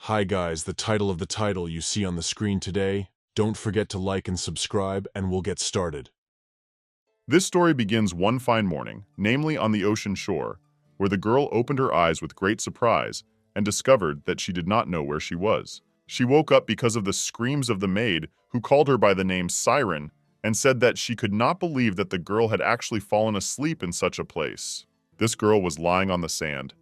Hi guys, the title of the title you see on the screen today. Don't forget to like and subscribe, and we'll get started. This story begins one fine morning, namely on the ocean shore, where the girl opened her eyes with great surprise and discovered that she did not know where she was. She woke up because of the screams of the maid, who called her by the name Siren, and said that she could not believe that the girl had actually fallen asleep in such a place. This girl was lying on the sand.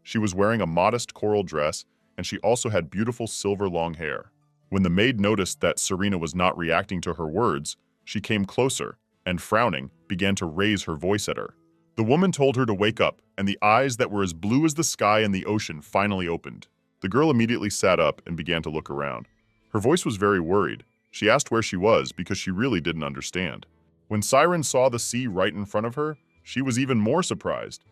She was wearing a modest coral dress, and she also had beautiful silver long hair. When the maid noticed that Serena was not reacting to her words, she came closer and, frowning, began to raise her voice at her. The woman told her to wake up, and the eyes that were as blue as the sky and the ocean finally opened. The girl immediately sat up and began to look around. Her voice was very worried. She asked where she was because she really didn't understand. When Siren saw the sea right in front of her, she was even more surprised,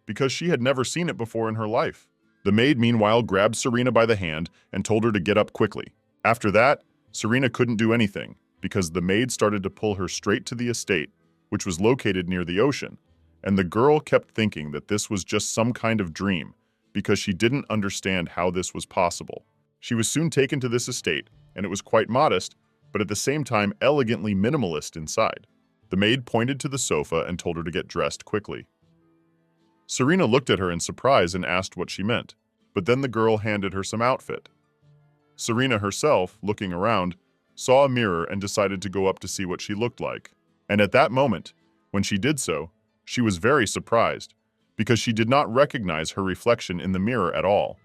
because she had never seen it before in her life. The maid, meanwhile, grabbed Serena by the hand and told her to get up quickly. After that, Serena couldn't do anything, because the maid started to pull her straight to the estate, which was located near the ocean, and the girl kept thinking that this was just some kind of dream, because she didn't understand how this was possible. She was soon taken to this estate, and it was quite modest, but at the same time elegantly minimalist inside. The maid pointed to the sofa and told her to get dressed quickly. Serena looked at her in surprise and asked what she meant, but then the girl handed her some outfit. Serena herself, looking around, saw a mirror and decided to go up to see what she looked like. And at that moment, when she did so, she was very surprised, because she did not recognize her reflection in the mirror at all.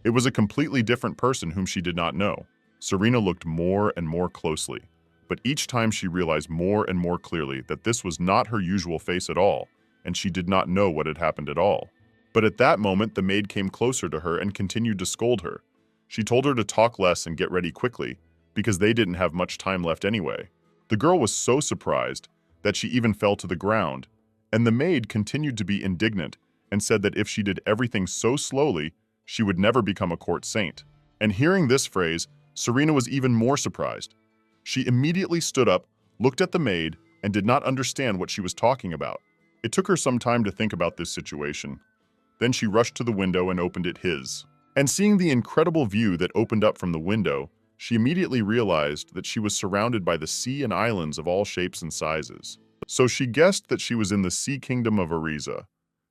It was a completely different person whom she did not know. Serena looked more and more closely, but each time she realized more and more clearly that this was not her usual face at all, and she did not know what had happened at all. But at that moment, the maid came closer to her and continued to scold her. She told her to talk less and get ready quickly, because they didn't have much time left anyway. The girl was so surprised that she even fell to the ground, and the maid continued to be indignant and said that if she did everything so slowly, she would never become a court saint. And hearing this phrase, Serena was even more surprised. She immediately stood up, looked at the maid, and did not understand what she was talking about. It took her some time to think about this situation. Then she rushed to the window and opened it his. And seeing the incredible view that opened up from the window, she immediately realized that she was surrounded by the sea and islands of all shapes and sizes. So she guessed that she was in the sea kingdom of Ariza.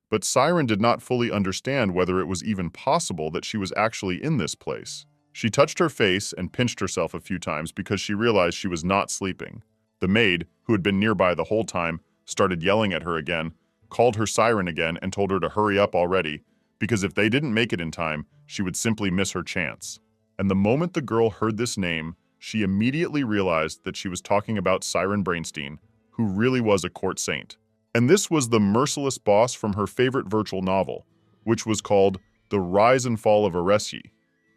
But Siren did not fully understand whether it was even possible that she was actually in this place. She touched her face and pinched herself a few times because she realized she was not sleeping. The maid, who had been nearby the whole time, started yelling at her again, called her Siren again, and told her to hurry up already, because if they didn't make it in time, she would simply miss her chance. And the moment the girl heard this name, she immediately realized that she was talking about Siren Brainstein, who really was a court saint. And this was the merciless boss from her favorite virtual novel, which was called The Rise and Fall of Areshi.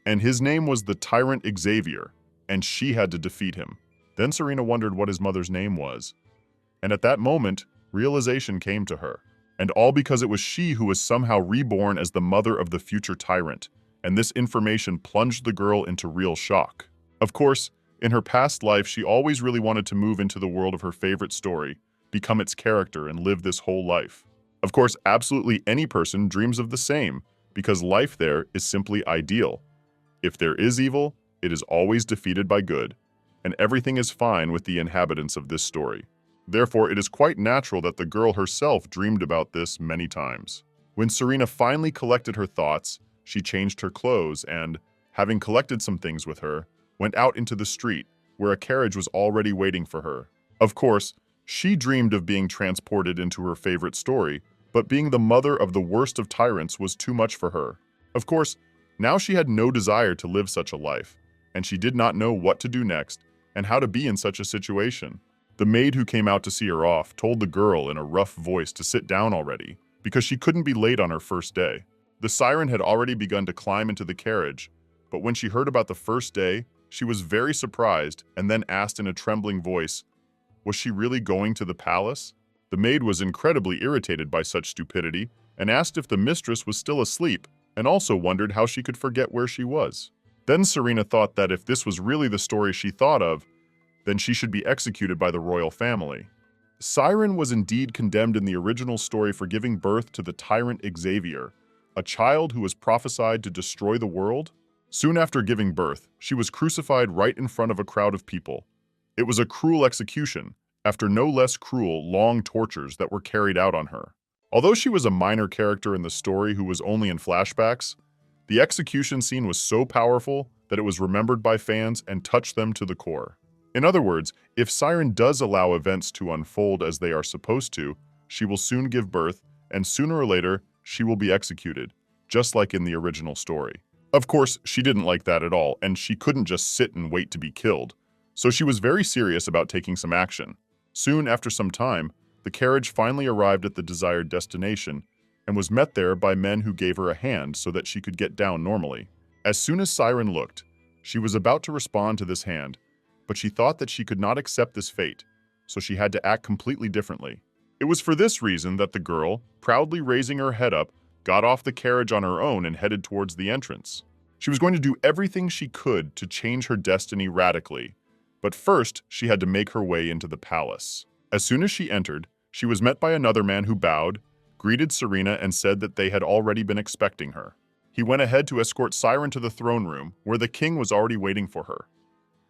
And his name was the Tyrant Xavier, and she had to defeat him. Then Serena wondered what his mother's name was. And at that moment, realization came to her. And all because it was she who was somehow reborn as the mother of the future tyrant. And this information plunged the girl into real shock. Of course, in her past life, she always really wanted to move into the world of her favorite story, become its character, and live this whole life. Of course, absolutely any person dreams of the same, because life there is simply ideal. If there is evil, it is always defeated by good, and everything is fine with the inhabitants of this story. Therefore, it is quite natural that the girl herself dreamed about this many times. When Serena finally collected her thoughts, she changed her clothes and, having collected some things with her, went out into the street, where a carriage was already waiting for her. Of course, she dreamed of being transported into her favorite story, but being the mother of the worst of tyrants was too much for her. Of course, now she had no desire to live such a life, and she did not know what to do next and how to be in such a situation. The maid who came out to see her off told the girl in a rough voice to sit down already, because she couldn't be late on her first day. The siren had already begun to climb into the carriage, but when she heard about the first day, she was very surprised and then asked in a trembling voice, was she really going to the palace? The maid was incredibly irritated by such stupidity and asked if the mistress was still asleep, and also wondered how she could forget where she was. Then Serena thought that if this was really the story she thought of, then she should be executed by the royal family. Siren was indeed condemned in the original story for giving birth to the tyrant Xavier, a child who was prophesied to destroy the world. Soon after giving birth, she was crucified right in front of a crowd of people. It was a cruel execution, after no less cruel, long tortures that were carried out on her. Although she was a minor character in the story who was only in flashbacks, the execution scene was so powerful that it was remembered by fans and touched them to the core. In other words, if Siren does allow events to unfold as they are supposed to, she will soon give birth, and sooner or later, she will be executed, just like in the original story. Of course, she didn't like that at all, and she couldn't just sit and wait to be killed. So she was very serious about taking some action. Soon after some time, the carriage finally arrived at the desired destination and was met there by men who gave her a hand so that she could get down normally. As soon as Siren looked, she was about to respond to this hand, but she thought that she could not accept this fate, so she had to act completely differently. It was for this reason that the girl, proudly raising her head up, got off the carriage on her own and headed towards the entrance. She was going to do everything she could to change her destiny radically, but first she had to make her way into the palace. As soon as she entered, she was met by another man who bowed, greeted Serena, and said that they had already been expecting her. He went ahead to escort Siren to the throne room, where the king was already waiting for her.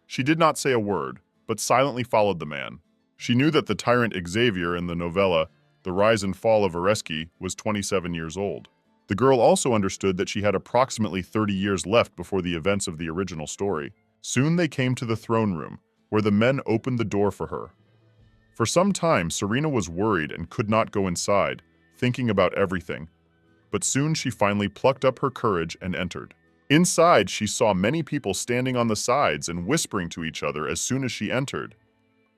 She did not say a word, but silently followed the man. She knew that the tyrant Xavier in the novella, The Rise and Fall of Areski, was 27 years old. The girl also understood that she had approximately 30 years left before the events of the original story. Soon they came to the throne room, where the men opened the door for her. For some time, Serena was worried and could not go inside, thinking about everything. But soon she finally plucked up her courage and entered. Inside, she saw many people standing on the sides and whispering to each other as soon as she entered.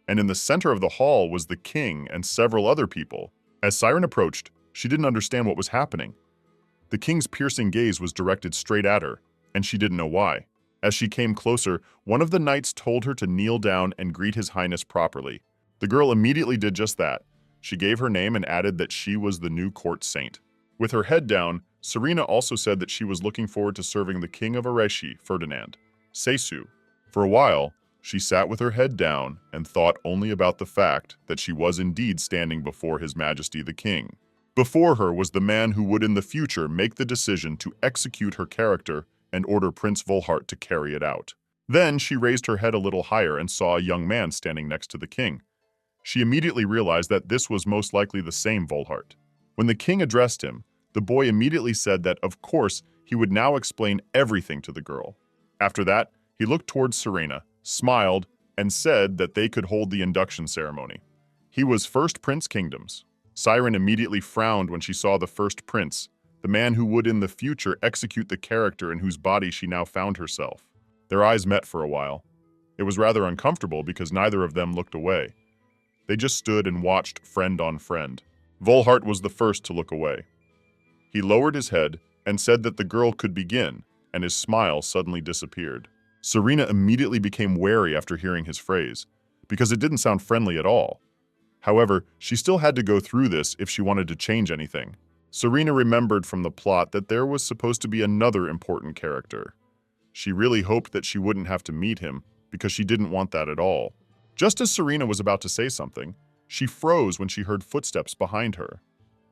And in the center of the hall was the king and several other people. As Siren approached, she didn't understand what was happening. The king's piercing gaze was directed straight at her, and she didn't know why. As she came closer, one of the knights told her to kneel down and greet His Highness properly. The girl immediately did just that. She gave her name and added that she was the new court saint. With her head down, Serena also said that she was looking forward to serving the king of Areshi, Ferdinand, Seisu. For a while, she sat with her head down and thought only about the fact that she was indeed standing before His Majesty the King. Before her was the man who would in the future make the decision to execute her character and order Prince Volhart to carry it out. Then she raised her head a little higher and saw a young man standing next to the king. She immediately realized that this was most likely the same Volhart. When the king addressed him, the boy immediately said that, of course, he would now explain everything to the girl. After that, he looked towards Serena, smiled, and said that they could hold the induction ceremony. He was First Prince Kingdoms. Siren immediately frowned when she saw the first prince, the man who would in the future execute the character in whose body she now found herself. Their eyes met for a while. It was rather uncomfortable because neither of them looked away. They just stood and watched friend on friend. Volhart was the first to look away. He lowered his head and said that the girl could begin, and his smile suddenly disappeared. Serena immediately became wary after hearing his phrase, because it didn't sound friendly at all. However, she still had to go through this if she wanted to change anything. Serena remembered from the plot that there was supposed to be another important character. She really hoped that she wouldn't have to meet him, because she didn't want that at all. Just as Serena was about to say something, she froze when she heard footsteps behind her.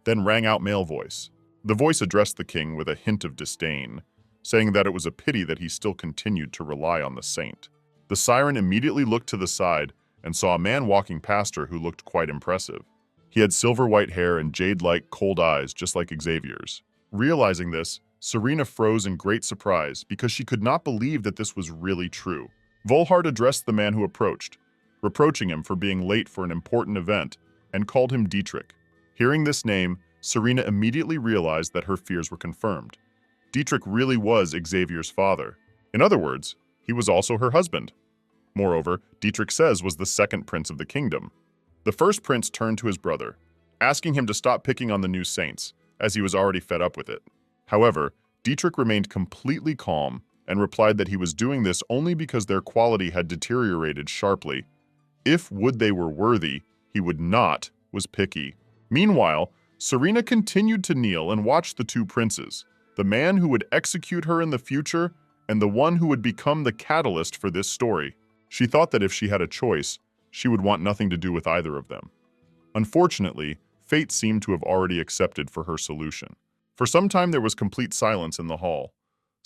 Then rang out male voice. The voice addressed the king with a hint of disdain, saying that it was a pity that he still continued to rely on the saint. The siren immediately looked to the side and saw a man walking past her who looked quite impressive. He had silver-white hair and jade-like cold eyes just like Xavier's. Realizing this, Serena froze in great surprise because she could not believe that this was really true. Volhart addressed the man who approached, reproaching him for being late for an important event, and called him Dietrich. Hearing this name, Serena immediately realized that her fears were confirmed. Dietrich really was Xavier's father. In other words, he was also her husband. Moreover, Dietrich says was the second prince of the kingdom. The first prince turned to his brother, asking him to stop picking on the new saints, as he was already fed up with it. However, Dietrich remained completely calm and replied that he was doing this only because their quality had deteriorated sharply. If would they were worthy, he would not, was picky. Meanwhile, Serena continued to kneel and watch the two princes, the man who would execute her in the future and the one who would become the catalyst for this story. She thought that if she had a choice, she would want nothing to do with either of them. Unfortunately, fate seemed to have already accepted for her solution. For some time there was complete silence in the hall.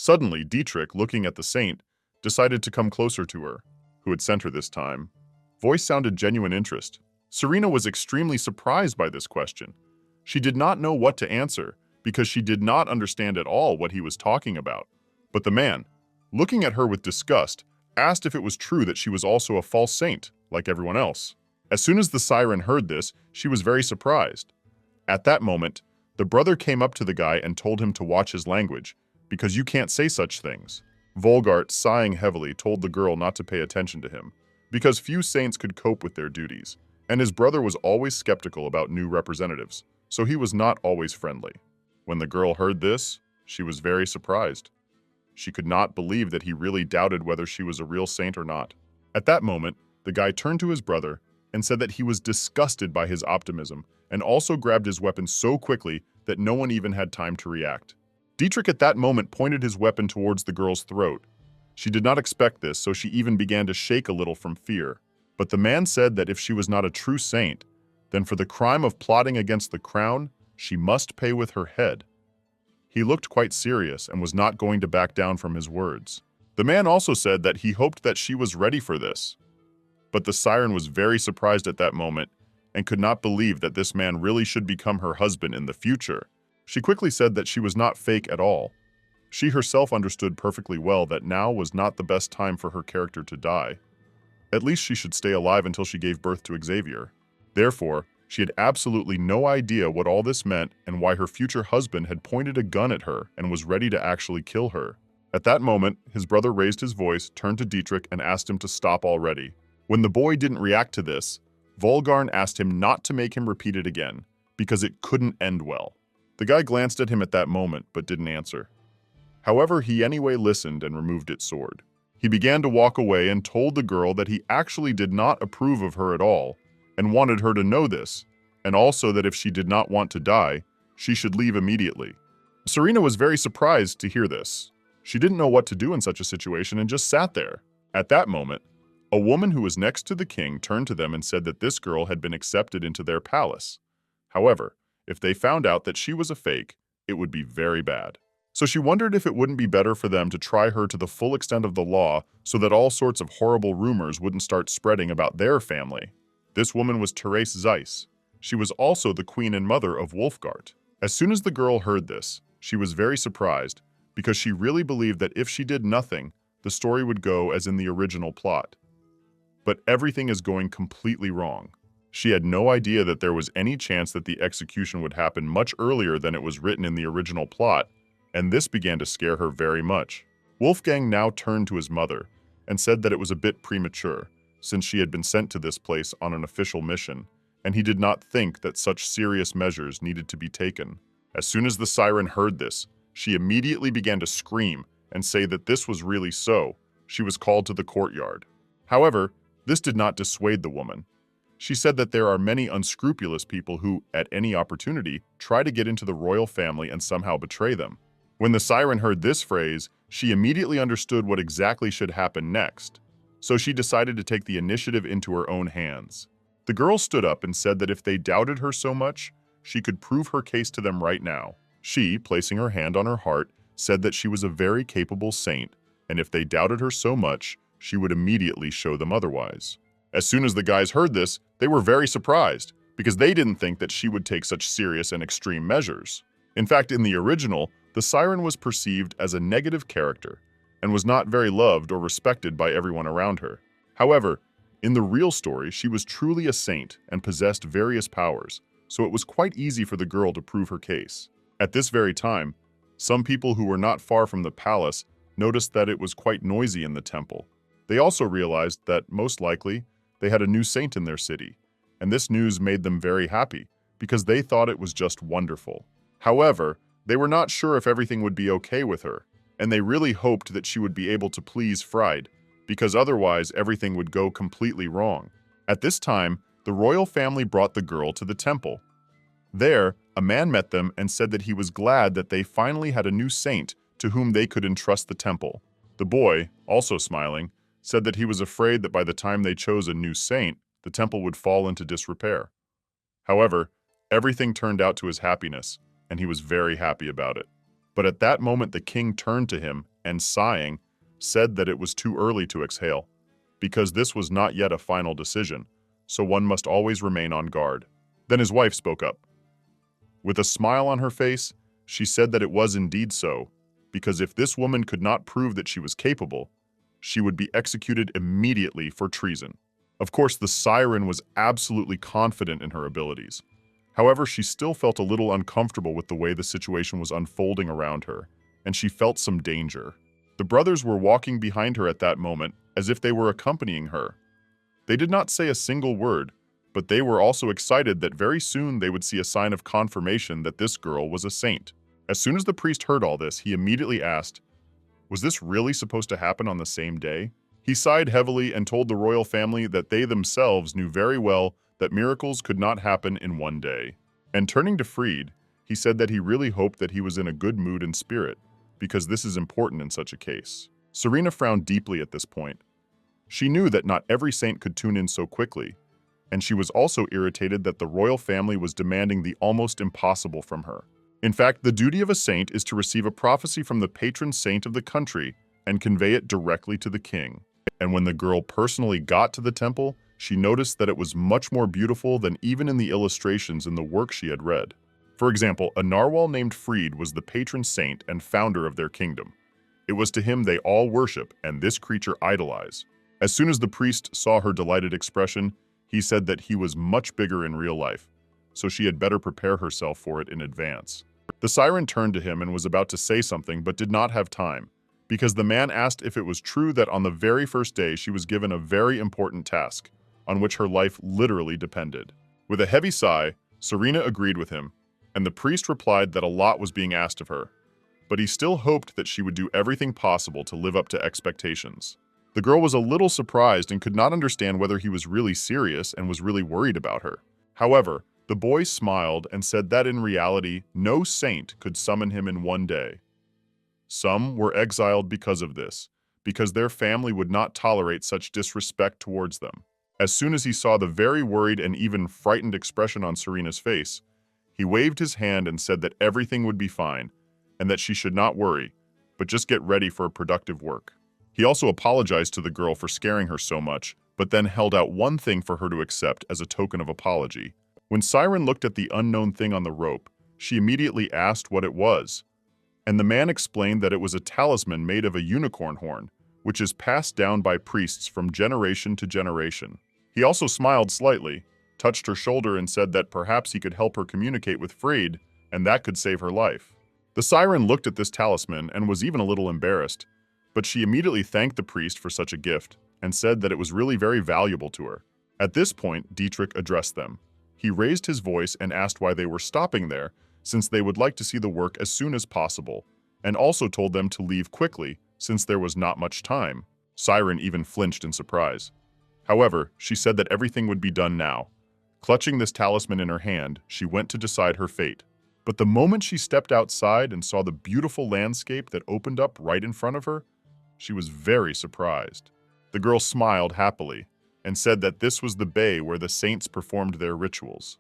Suddenly, Dietrich, looking at the saint, decided to come closer to her, who had sent her this time. Voice sounded genuine interest. Serena was extremely surprised by this question. She did not know what to answer because she did not understand at all what he was talking about. But the man, looking at her with disgust, asked if it was true that she was also a false saint, like everyone else. As soon as the siren heard this, she was very surprised. At that moment, the brother came up to the guy and told him to watch his language, because you can't say such things. Volgart, sighing heavily, told the girl not to pay attention to him, because few saints could cope with their duties, and his brother was always skeptical about new representatives, so he was not always friendly. When the girl heard this, she was very surprised. She could not believe that he really doubted whether she was a real saint or not. At that moment, the guy turned to his brother and said that he was disgusted by his optimism and also grabbed his weapon so quickly that no one even had time to react. Dietrich at that moment pointed his weapon towards the girl's throat. She did not expect this, so she even began to shake a little from fear. But the man said that if she was not a true saint, then for the crime of plotting against the crown, she must pay with her head. He looked quite serious and was not going to back down from his words. The man also said that he hoped that she was ready for this. But the siren was very surprised at that moment and could not believe that this man really should become her husband in the future. She quickly said that she was not fake at all. She herself understood perfectly well that now was not the best time for her character to die. At least she should stay alive until she gave birth to Xavier. Therefore, she had absolutely no idea what all this meant and why her future husband had pointed a gun at her and was ready to actually kill her. At that moment, his brother raised his voice, turned to Dietrich, and asked him to stop already. When the boy didn't react to this, Volgarn asked him not to make him repeat it again, because it couldn't end well. The guy glanced at him at that moment, but didn't answer. However, he anyway listened and removed its sword. He began to walk away and told the girl that he actually did not approve of her at all, and wanted her to know this, and also that if she did not want to die, she should leave immediately. Serena was very surprised to hear this. She didn't know what to do in such a situation and just sat there. At that moment, a woman who was next to the king turned to them and said that this girl had been accepted into their palace. However, if they found out that she was a fake, it would be very bad. So she wondered if it wouldn't be better for them to try her to the full extent of the law so that all sorts of horrible rumors wouldn't start spreading about their family. This woman was Therese Zeiss. She was also the queen and mother of Wolfgart. As soon as the girl heard this, she was very surprised because she really believed that if she did nothing, the story would go as in the original plot. But everything is going completely wrong. She had no idea that there was any chance that the execution would happen much earlier than it was written in the original plot, and this began to scare her very much. Wolfgang now turned to his mother and said that it was a bit premature, since she had been sent to this place on an official mission, and he did not think that such serious measures needed to be taken. As soon as the siren heard this, she immediately began to scream and say that this was really so. She was called to the courtyard. However, this did not dissuade the woman. She said that there are many unscrupulous people who, at any opportunity, try to get into the royal family and somehow betray them. When the siren heard this phrase, she immediately understood what exactly should happen next. So she decided to take the initiative into her own hands. The girl stood up and said that if they doubted her so much, she could prove her case to them right now. She, placing her hand on her heart, said that she was a very capable saint, and if they doubted her so much, she would immediately show them otherwise. As soon as the guys heard this, they were very surprised, because they didn't think that she would take such serious and extreme measures. In fact, in the original, the siren was perceived as a negative character, and was not very loved or respected by everyone around her. However, in the real story, she was truly a saint and possessed various powers, so it was quite easy for the girl to prove her case. At this very time, some people who were not far from the palace noticed that it was quite noisy in the temple. They also realized that, most likely, they had a new saint in their city, and this news made them very happy, because they thought it was just wonderful. However, they were not sure if everything would be okay with her, and they really hoped that she would be able to please Fried, because otherwise everything would go completely wrong. At this time, the royal family brought the girl to the temple. There, a man met them and said that he was glad that they finally had a new saint to whom they could entrust the temple. The boy, also smiling, said that he was afraid that by the time they chose a new saint, the temple would fall into disrepair. However, everything turned out to his happiness, and he was very happy about it. But at that moment the king turned to him and sighing, said that it was too early to exhale, because this was not yet a final decision, so one must always remain on guard. Then his wife spoke up. With a smile on her face, she said that it was indeed so, because if this woman could not prove that she was capable, she would be executed immediately for treason. Of course, the Siren was absolutely confident in her abilities. However, she still felt a little uncomfortable with the way the situation was unfolding around her, and she felt some danger. The brothers were walking behind her at that moment, as if they were accompanying her. They did not say a single word, but they were also excited that very soon they would see a sign of confirmation that this girl was a saint. As soon as the priest heard all this, he immediately asked, "Was this really supposed to happen on the same day?" He sighed heavily and told the royal family that they themselves knew very well that miracles could not happen in one day. And turning to Fried, he said that he really hoped that he was in a good mood and spirit, because this is important in such a case. Serena frowned deeply at this point. She knew that not every saint could tune in so quickly, and she was also irritated that the royal family was demanding the almost impossible from her. In fact, the duty of a saint is to receive a prophecy from the patron saint of the country and convey it directly to the king. And when the girl personally got to the temple, she noticed that it was much more beautiful than even in the illustrations in the work she had read. For example, a narwhal named Fried was the patron saint and founder of their kingdom. It was to him they all worship and this creature idolize. As soon as the priest saw her delighted expression, he said that he was much bigger in real life, so she had better prepare herself for it in advance. The Siren turned to him and was about to say something but did not have time, because the man asked if it was true that on the very first day she was given a very important task, on which her life literally depended. With a heavy sigh, Serena agreed with him, and the priest replied that a lot was being asked of her, but he still hoped that she would do everything possible to live up to expectations. The girl was a little surprised and could not understand whether he was really serious and was really worried about her. However, the boy smiled and said that in reality, no saint could summon him in one day. Some were exiled because of this, because their family would not tolerate such disrespect towards them. As soon as he saw the very worried and even frightened expression on Serena's face, he waved his hand and said that everything would be fine, and that she should not worry, but just get ready for a productive work. He also apologized to the girl for scaring her so much, but then held out one thing for her to accept as a token of apology. When Siren looked at the unknown thing on the rope, she immediately asked what it was, and the man explained that it was a talisman made of a unicorn horn, which is passed down by priests from generation to generation. He also smiled slightly, touched her shoulder and said that perhaps he could help her communicate with Fried, and that could save her life. The Siren looked at this talisman and was even a little embarrassed, but she immediately thanked the priest for such a gift and said that it was really very valuable to her. At this point, Dietrich addressed them. He raised his voice and asked why they were stopping there, since they would like to see the work as soon as possible, and also told them to leave quickly, since there was not much time. Siren even flinched in surprise. However, she said that everything would be done now. Clutching this talisman in her hand, she went to decide her fate. But the moment she stepped outside and saw the beautiful landscape that opened up right in front of her, she was very surprised. The girl smiled happily and said that this was the bay where the saints performed their rituals.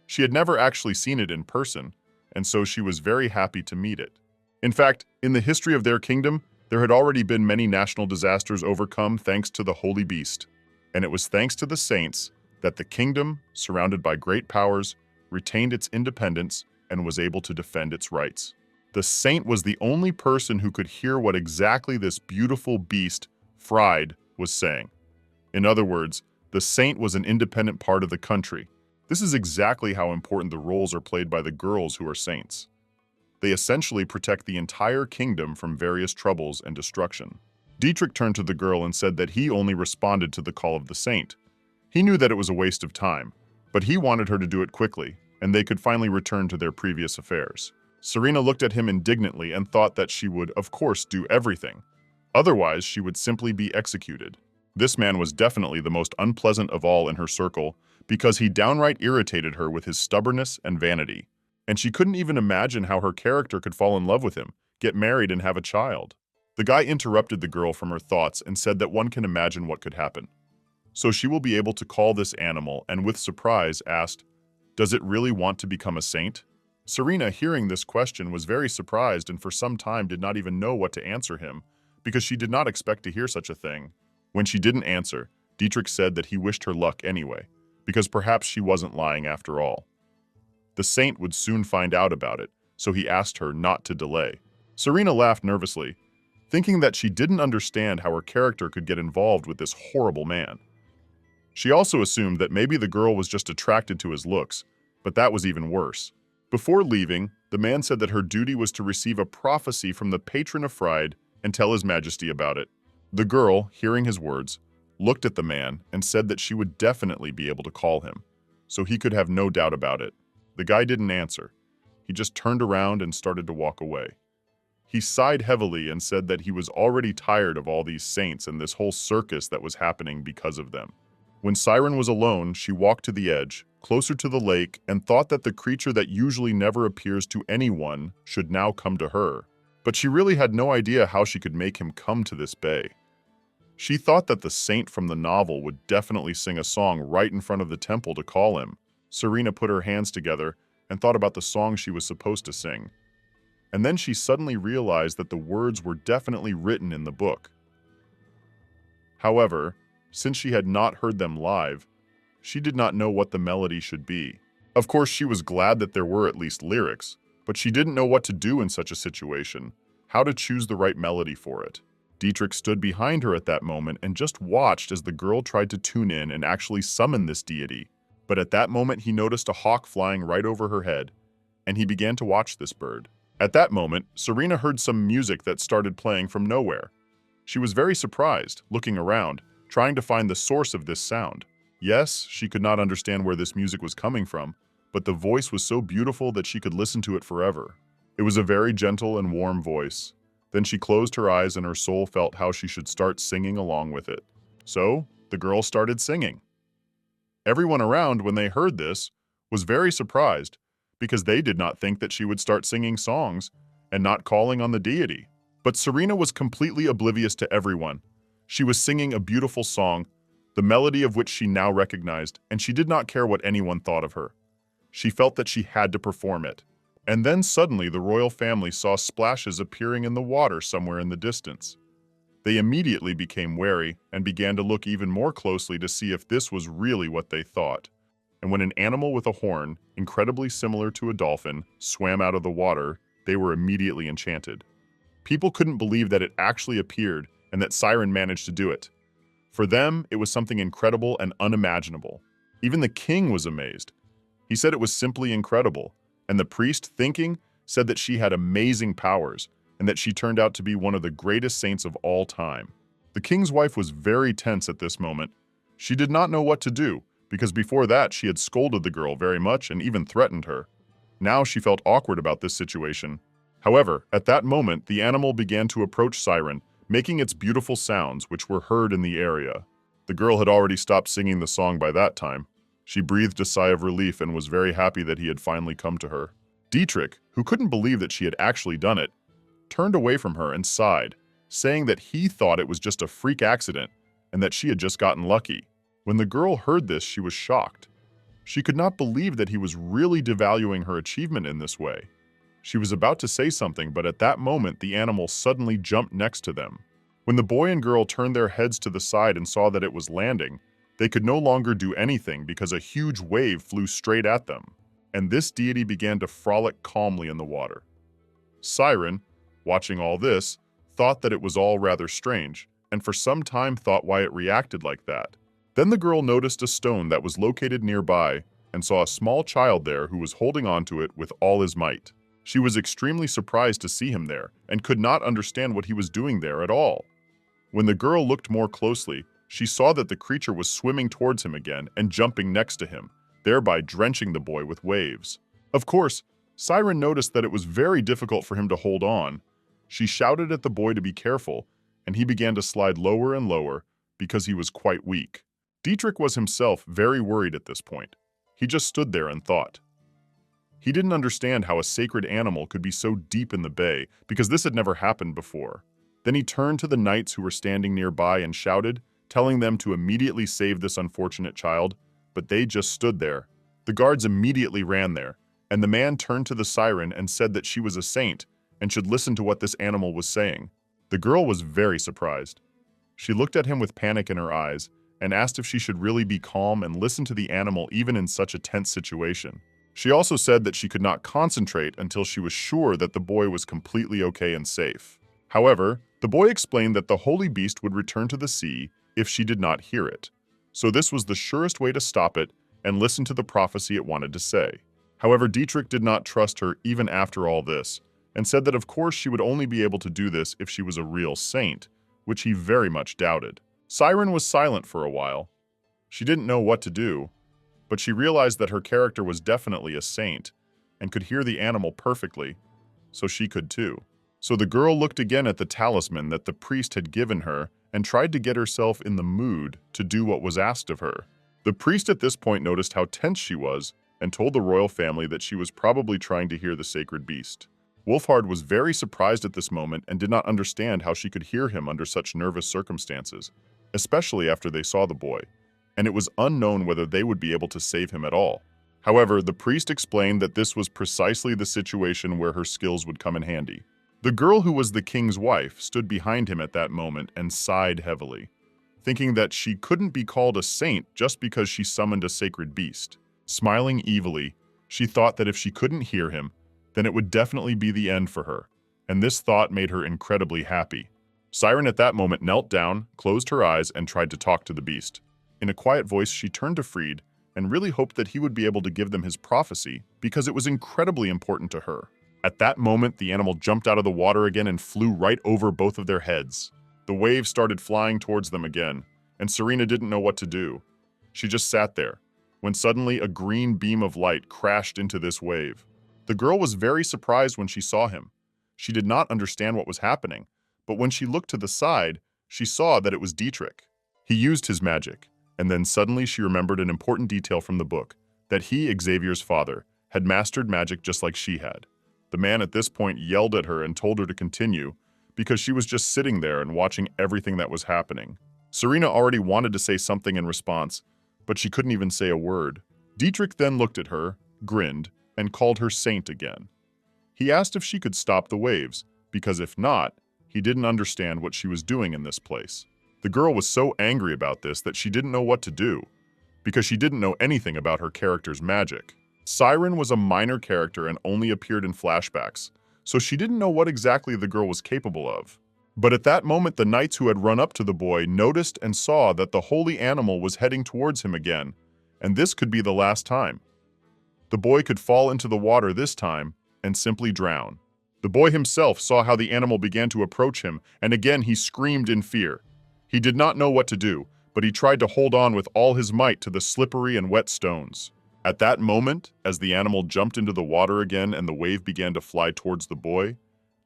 She had never actually seen it in person, and so she was very happy to meet it. In fact, in the history of their kingdom, there had already been many national disasters overcome thanks to the Holy Beast, and it was thanks to the saints that the kingdom, surrounded by great powers, retained its independence and was able to defend its rights. The saint was the only person who could hear what exactly this beautiful beast, Fried, was saying. In other words, the saint was an independent part of the country. This is exactly how important the roles are played by the girls who are saints. They essentially protect the entire kingdom from various troubles and destruction. Dietrich turned to the girl and said that he only responded to the call of the saint. He knew that it was a waste of time, but he wanted her to do it quickly, and they could finally return to their previous affairs. Serena looked at him indignantly and thought that she would, of course, do everything. Otherwise, she would simply be executed. This man was definitely the most unpleasant of all in her circle because he downright irritated her with his stubbornness and vanity. And she couldn't even imagine how her character could fall in love with him, get married, and have a child. The guy interrupted the girl from her thoughts and said that one can imagine what could happen. So she will be able to call this animal and with surprise asked, "Does it really want to become a saint?" Serena, hearing this question, was very surprised and for some time did not even know what to answer him, because she did not expect to hear such a thing. When she didn't answer, Dietrich said that he wished her luck anyway, because perhaps she wasn't lying after all. The saint would soon find out about it, so he asked her not to delay. Serena laughed nervously, thinking that she didn't understand how her character could get involved with this horrible man. She also assumed that maybe the girl was just attracted to his looks, but that was even worse. Before leaving, the man said that her duty was to receive a prophecy from the patron of Fried and tell His Majesty about it. The girl, hearing his words, looked at the man and said that she would definitely be able to call him, so he could have no doubt about it. The guy didn't answer. He just turned around and started to walk away. He sighed heavily and said that he was already tired of all these saints and this whole circus that was happening because of them. When Siren was alone, she walked to the edge, closer to the lake, and thought that the creature that usually never appears to anyone should now come to her. But she really had no idea how she could make him come to this bay. She thought that the saint from the novel would definitely sing a song right in front of the temple to call him. Serena put her hands together and thought about the song she was supposed to sing. And then she suddenly realized that the words were definitely written in the book. However, since she had not heard them live, she did not know what the melody should be. Of course, she was glad that there were at least lyrics, but she didn't know what to do in such a situation, how to choose the right melody for it. Dietrich stood behind her at that moment and just watched as the girl tried to tune in and actually summon this deity. But at that moment, he noticed a hawk flying right over her head, and he began to watch this bird. At that moment, Serena heard some music that started playing from nowhere. She was very surprised, looking around, trying to find the source of this sound. Yes, she could not understand where this music was coming from, but the voice was so beautiful that she could listen to it forever. It was a very gentle and warm voice. Then she closed her eyes and her soul felt how she should start singing along with it. So, the girl started singing. Everyone around, when they heard this, was very surprised because they did not think that she would start singing songs and not calling on the deity. But Serena was completely oblivious to everyone. She was singing a beautiful song, the melody of which she now recognized, and she did not care what anyone thought of her. She felt that she had to perform it. And then suddenly the royal family saw splashes appearing in the water somewhere in the distance. They immediately became wary and began to look even more closely to see if this was really what they thought. And when an animal with a horn, incredibly similar to a dolphin, swam out of the water, they were immediately enchanted. People couldn't believe that it actually appeared and that Siren managed to do it. For them, it was something incredible and unimaginable. Even the king was amazed. He said it was simply incredible, and the priest, thinking, said that she had amazing powers and that she turned out to be one of the greatest saints of all time. The king's wife was very tense at this moment. She did not know what to do, because before that she had scolded the girl very much and even threatened her. Now she felt awkward about this situation. However, at that moment, the animal began to approach Siren, making its beautiful sounds, which were heard in the area. The girl had already stopped singing the song by that time. She breathed a sigh of relief and was very happy that he had finally come to her. Dietrich, who couldn't believe that she had actually done it, turned away from her and sighed, saying that he thought it was just a freak accident and that she had just gotten lucky. When the girl heard this, she was shocked. She could not believe that he was really devaluing her achievement in this way. She was about to say something, but at that moment, the animal suddenly jumped next to them. When the boy and girl turned their heads to the side and saw that it was landing, they could no longer do anything because a huge wave flew straight at them, and this deity began to frolic calmly in the water. Siren, watching all this, thought that it was all rather strange, and for some time thought why it reacted like that. Then the girl noticed a stone that was located nearby and saw a small child there who was holding onto it with all his might. She was extremely surprised to see him there and could not understand what he was doing there at all. When the girl looked more closely, she saw that the creature was swimming towards him again and jumping next to him, thereby drenching the boy with waves. Of course, Siren noticed that it was very difficult for him to hold on. She shouted at the boy to be careful, and he began to slide lower and lower because he was quite weak. Dietrich was himself very worried at this point. He just stood there and thought. He didn't understand how a sacred animal could be so deep in the bay because this had never happened before. Then he turned to the knights who were standing nearby and shouted, telling them to immediately save this unfortunate child, but they just stood there. The guards immediately ran there, and the man turned to the siren and said that she was a saint and should listen to what this animal was saying. The girl was very surprised. She looked at him with panic in her eyes and asked if she should really be calm and listen to the animal even in such a tense situation. She also said that she could not concentrate until she was sure that the boy was completely okay and safe. However, the boy explained that the holy beast would return to the sea if she did not hear it. So this was the surest way to stop it and listen to the prophecy it wanted to say. However, Dietrich did not trust her even after all this, and said that of course she would only be able to do this if she was a real saint, which he very much doubted. Siren was silent for a while. She didn't know what to do, but she realized that her character was definitely a saint and could hear the animal perfectly, so she could too. So the girl looked again at the talisman that the priest had given her and tried to get herself in the mood to do what was asked of her. The priest at this point noticed how tense she was and told the royal family that she was probably trying to hear the sacred beast. Wolfhard was very surprised at this moment and did not understand how she could hear him under such nervous circumstances, especially after they saw the boy, and it was unknown whether they would be able to save him at all. However, the priest explained that this was precisely the situation where her skills would come in handy. The girl who was the king's wife stood behind him at that moment and sighed heavily, thinking that she couldn't be called a saint just because she summoned a sacred beast. Smiling evilly, she thought that if she couldn't hear him, then it would definitely be the end for her, and this thought made her incredibly happy. Siren at that moment knelt down, closed her eyes, and tried to talk to the beast. In a quiet voice, she turned to Fried and really hoped that he would be able to give them his prophecy because it was incredibly important to her. At that moment, the animal jumped out of the water again and flew right over both of their heads. The waves started flying towards them again, and Serena didn't know what to do. She just sat there, when suddenly a green beam of light crashed into this wave. The girl was very surprised when she saw him. She did not understand what was happening, but when she looked to the side, she saw that it was Dietrich. He used his magic, and then suddenly she remembered an important detail from the book, that he, Xavier's father, had mastered magic just like she had. The man at this point yelled at her and told her to continue, because she was just sitting there and watching everything that was happening. Serena already wanted to say something in response, but she couldn't even say a word. Dietrich then looked at her, grinned, and called her saint again. He asked if she could stop the waves, because if not, he didn't understand what she was doing in this place. The girl was so angry about this that she didn't know what to do, because she didn't know anything about her character's magic. Siren was a minor character and only appeared in flashbacks, so she didn't know what exactly the girl was capable of. But at that moment, the knights who had run up to the boy noticed and saw that the holy animal was heading towards him again, and this could be the last time. The boy could fall into the water this time and simply drown. The boy himself saw how the animal began to approach him, and again he screamed in fear. He did not know what to do, but he tried to hold on with all his might to the slippery and wet stones. At that moment, as the animal jumped into the water again and the wave began to fly towards the boy,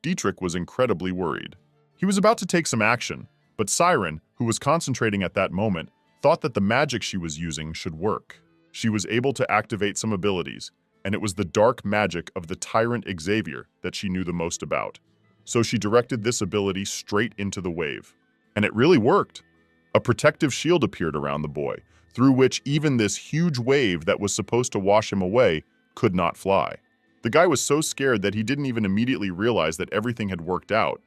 Dietrich was incredibly worried. He was about to take some action, but Siren, who was concentrating at that moment, thought that the magic she was using should work. She was able to activate some abilities, and it was the dark magic of the tyrant Xavier that she knew the most about. So she directed this ability straight into the wave. And it really worked. A protective shield appeared around the boy, through which even this huge wave that was supposed to wash him away could not fly. The guy was so scared that he didn't even immediately realize that everything had worked out.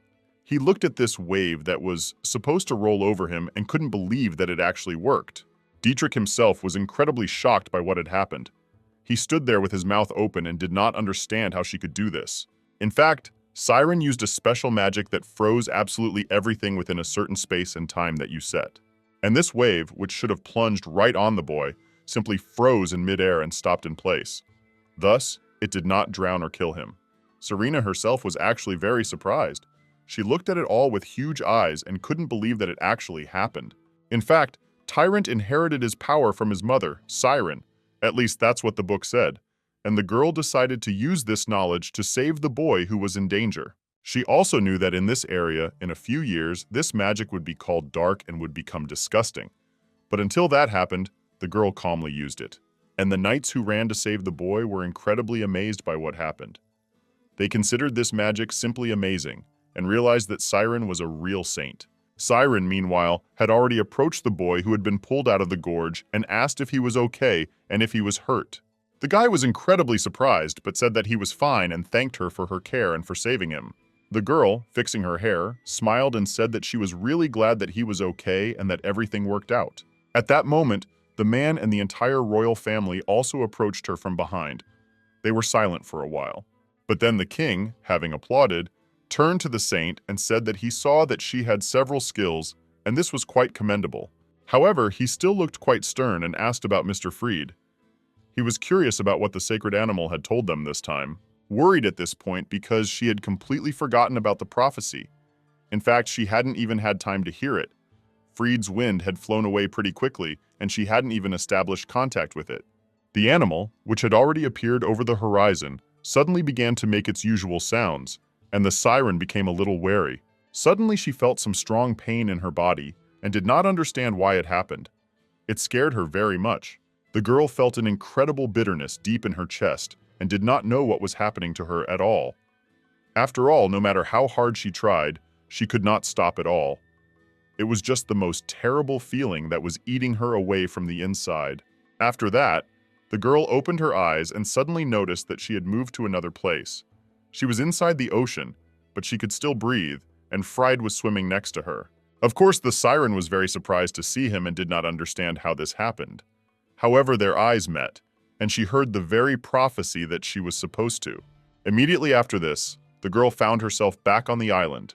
He looked at this wave that was supposed to roll over him and couldn't believe that it actually worked. Dietrich himself was incredibly shocked by what had happened. He stood there with his mouth open and did not understand how she could do this. In fact, Siren used a special magic that froze absolutely everything within a certain space and time that you set. And this wave, which should have plunged right on the boy, simply froze in midair and stopped in place. Thus, it did not drown or kill him. Serena herself was actually very surprised. She looked at it all with huge eyes and couldn't believe that it actually happened. In fact, Tyrant inherited his power from his mother, Siren. At least that's what the book said. And the girl decided to use this knowledge to save the boy who was in danger. She also knew that in this area, in a few years, this magic would be called dark and would become disgusting. But until that happened, the girl calmly used it. And the knights who ran to save the boy were incredibly amazed by what happened. They considered this magic simply amazing and realized that Siren was a real saint. Siren, meanwhile, had already approached the boy who had been pulled out of the gorge and asked if he was okay and if he was hurt. The guy was incredibly surprised, but said that he was fine and thanked her for her care and for saving him. The girl, fixing her hair, smiled and said that she was really glad that he was okay and that everything worked out. At that moment, the man and the entire royal family also approached her from behind. They were silent for a while. But then the king, having applauded, turned to the saint and said that he saw that she had several skills, and this was quite commendable. However, he still looked quite stern and asked about Mr. Freed. He was curious about what the sacred animal had told them this time, worried at this point because she had completely forgotten about the prophecy. In fact, she hadn't even had time to hear it. Freed's wind had flown away pretty quickly, and she hadn't even established contact with it. The animal, which had already appeared over the horizon, suddenly began to make its usual sounds, and the siren became a little wary. Suddenly she felt some strong pain in her body and did not understand why it happened. It scared her very much. The girl felt an incredible bitterness deep in her chest and did not know what was happening to her at all. After all, no matter how hard she tried, she could not stop at all. It was just the most terrible feeling that was eating her away from the inside. After that, the girl opened her eyes and suddenly noticed that she had moved to another place. She was inside the ocean, but she could still breathe, and Fried was swimming next to her. Of course, the siren was very surprised to see him and did not understand how this happened. However, their eyes met, and she heard the very prophecy that she was supposed to. Immediately after this, the girl found herself back on the island,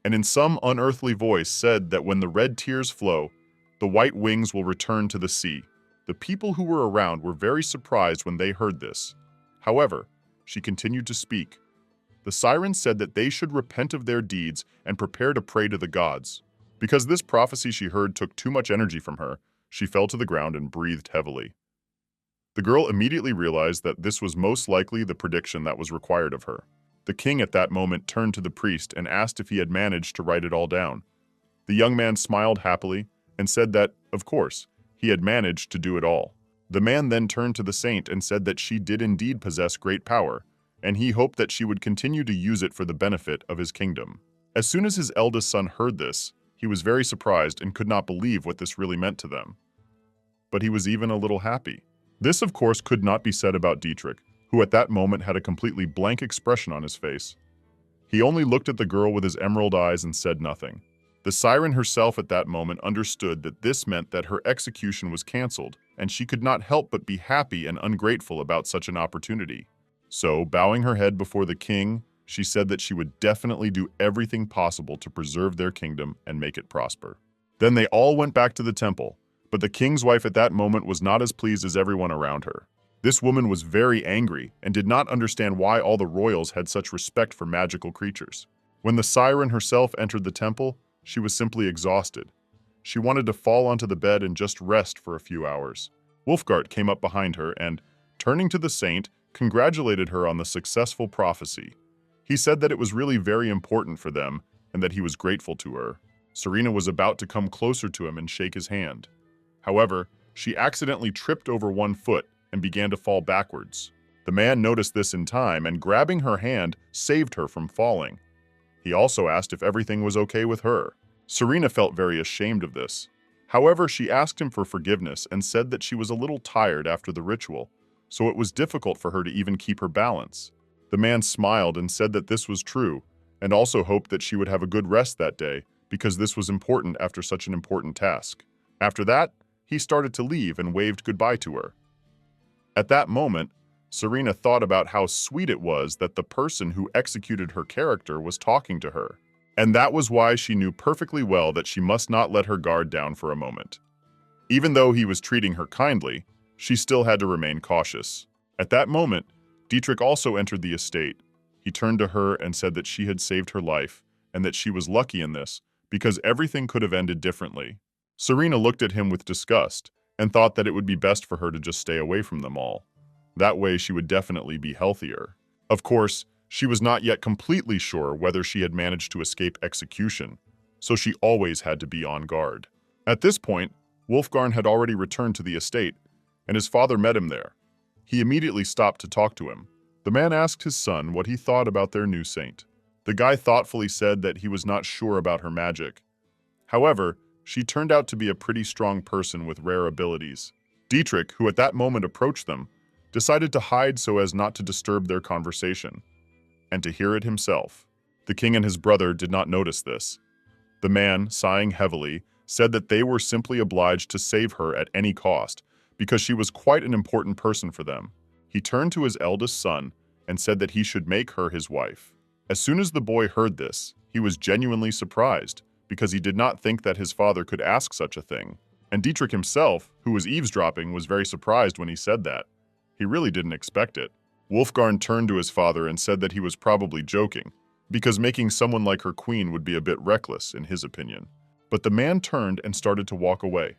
and in some unearthly voice said that when the red tears flow, the white wings will return to the sea. The people who were around were very surprised when they heard this. However, she continued to speak. The siren said that they should repent of their deeds and prepare to pray to the gods. Because this prophecy she heard took too much energy from her, she fell to the ground and breathed heavily. The girl immediately realized that this was most likely the prediction that was required of her. The king at that moment turned to the priest and asked if he had managed to write it all down. The young man smiled happily and said that, of course, he had managed to do it all. The man then turned to the saint and said that she did indeed possess great power, and he hoped that she would continue to use it for the benefit of his kingdom. As soon as his eldest son heard this, he was very surprised and could not believe what this really meant to them. But he was even a little happy. This, of course, could not be said about Dietrich, who at that moment had a completely blank expression on his face. He only looked at the girl with his emerald eyes and said nothing. The siren herself at that moment understood that this meant that her execution was cancelled, and she could not help but be happy and ungrateful about such an opportunity. So, bowing her head before the king, she said that she would definitely do everything possible to preserve their kingdom and make it prosper. Then they all went back to the temple, but the king's wife at that moment was not as pleased as everyone around her. This woman was very angry and did not understand why all the royals had such respect for magical creatures. When the siren herself entered the temple, she was simply exhausted. She wanted to fall onto the bed and just rest for a few hours. Wolfgart came up behind her and, turning to the saint, congratulated her on the successful prophecy. He said that it was really very important for them and that he was grateful to her. Serena was about to come closer to him and shake his hand. However, she accidentally tripped over one foot and began to fall backwards. The man noticed this in time and, grabbing her hand, saved her from falling. He also asked if everything was okay with her. Serena felt very ashamed of this. However, she asked him for forgiveness and said that she was a little tired after the ritual, so it was difficult for her to even keep her balance. The man smiled and said that this was true, and also hoped that she would have a good rest that day, because this was important after such an important task. After that, he started to leave and waved goodbye to her. At that moment, Serena thought about how sweet it was that the person who executed her character was talking to her. And that was why she knew perfectly well that she must not let her guard down for a moment. Even though he was treating her kindly, she still had to remain cautious. At that moment, Dietrich also entered the estate. He turned to her and said that she had saved her life, and that she was lucky in this, because everything could have ended differently. Serena looked at him with disgust, and thought that it would be best for her to just stay away from them all. That way she would definitely be healthier. Of course, she was not yet completely sure whether she had managed to escape execution, so she always had to be on guard. At this point, Wolfgarn had already returned to the estate, and his father met him there. He immediately stopped to talk to him. The man asked his son what he thought about their new saint. The guy thoughtfully said that he was not sure about her magic. However, she turned out to be a pretty strong person with rare abilities. Dietrich, who at that moment approached them, decided to hide so as not to disturb their conversation, and to hear it himself. The king and his brother did not notice this. The man, sighing heavily, said that they were simply obliged to save her at any cost, because she was quite an important person for them. He turned to his eldest son and said that he should make her his wife. As soon as the boy heard this, he was genuinely surprised, because he did not think that his father could ask such a thing. And Dietrich himself, who was eavesdropping, was very surprised when he said that. He really didn't expect it. Wolfgang turned to his father and said that he was probably joking, because making someone like her queen would be a bit reckless, in his opinion. But the man turned and started to walk away.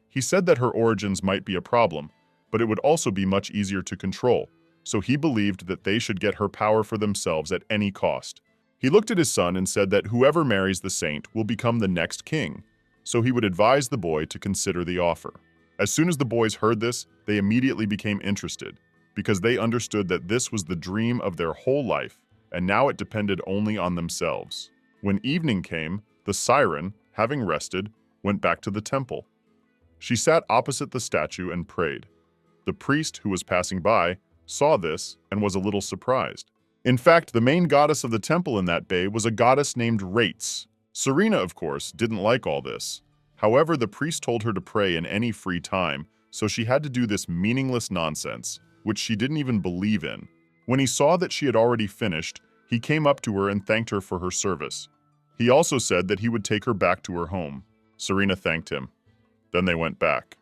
He said that her origins might be a problem, but it would also be much easier to control, so he believed that they should get her power for themselves at any cost. He looked at his son and said that whoever marries the saint will become the next king, so he would advise the boy to consider the offer. As soon as the boys heard this, they immediately became interested, because they understood that this was the dream of their whole life, and now it depended only on themselves. When evening came, the Siren, having rested, went back to the temple. She sat opposite the statue and prayed. The priest, who was passing by, saw this and was a little surprised. In fact, the main goddess of the temple in that bay was a goddess named Rates. Serena, of course, didn't like all this. However, the priest told her to pray in any free time, so she had to do this meaningless nonsense, which she didn't even believe in. When he saw that she had already finished, he came up to her and thanked her for her service. He also said that he would take her back to her home. Serena thanked him. Then they went back.